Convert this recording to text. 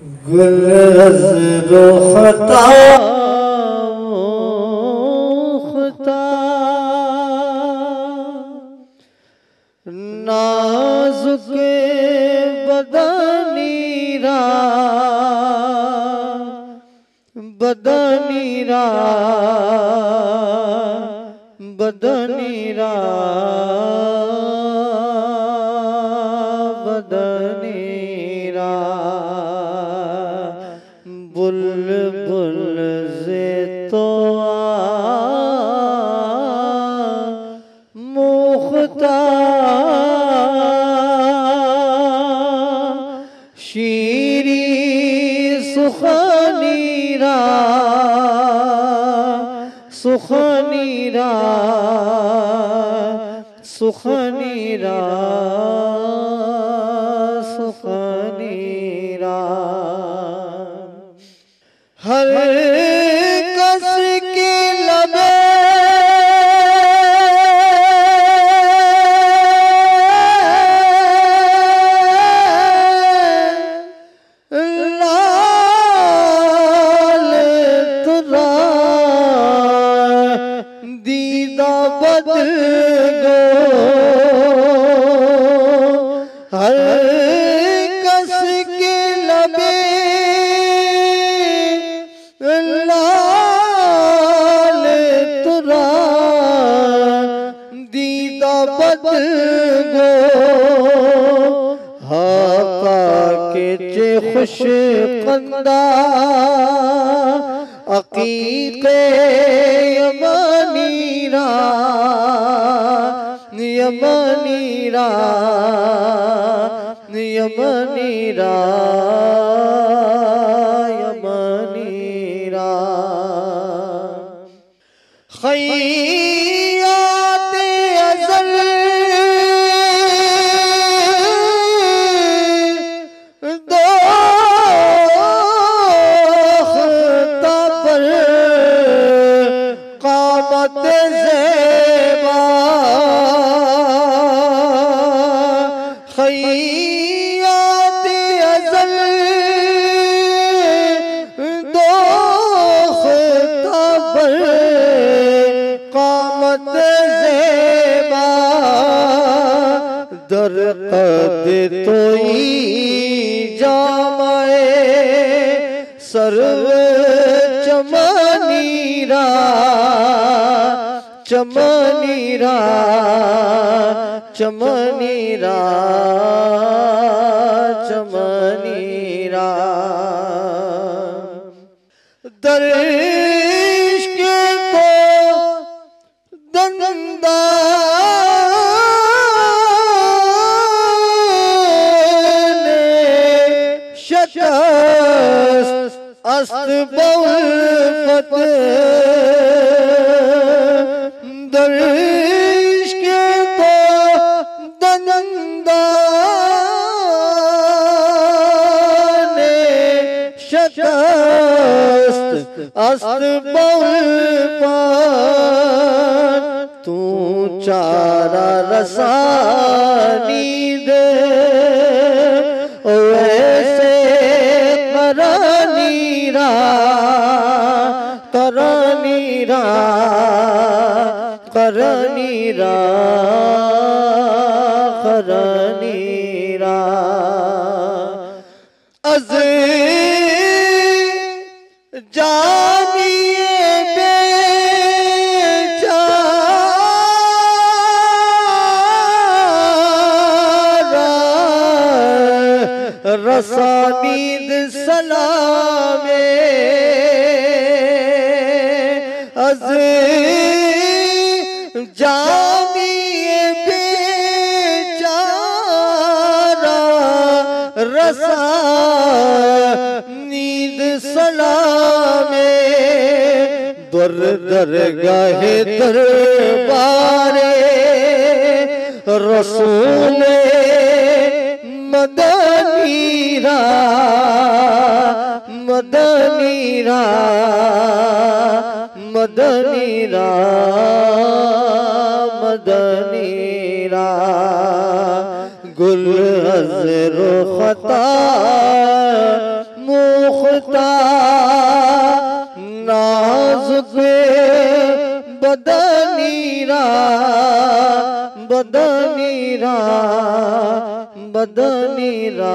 गुल अज़्र ख़ता नाज़ुके बदनीरा बदनीरा बदनीरा बदनीरा बुलबुल से तो मुख्ता शीरी सुखनीरा सुखनीरा सुखनीरा सुखनीरा हर कस के लबे लाल तुरा दीदा बदल गो हर कस के लबे लाल तुरा दीदा बदल गो हाका के चे खुश कंदा अकीके यमनीरा यमनीरा यमनीरा यमनीरा खैयात अज़ल दोख्ता पर क़ामत ज़ेबा खैयात अज़ल दोख्ता पर क़ामत ज़ेबा दर कद तोई जामाए सर्व चमनीरा चमनीरा चमनीरा चमनीरा दर्श के तो दंदा शकस्त अस्तबौलफत दर्श के तो दंदा शकस्त अस्तबौलफत तू चारा रसानी दे वैसे करनीरा करनीरा करनीरा करनीरा अज़ जानिए रसानीद सलामे अज़ जानिए बेचारा रसानीद सलामे दर दरगाहे दरबारे रसूले मदनीरा मदनीरा मदनीरा मदनीरा गुल अज़्र ख़ता पुख्ता नाजुक बदनीरा बदनीरा बदनीरा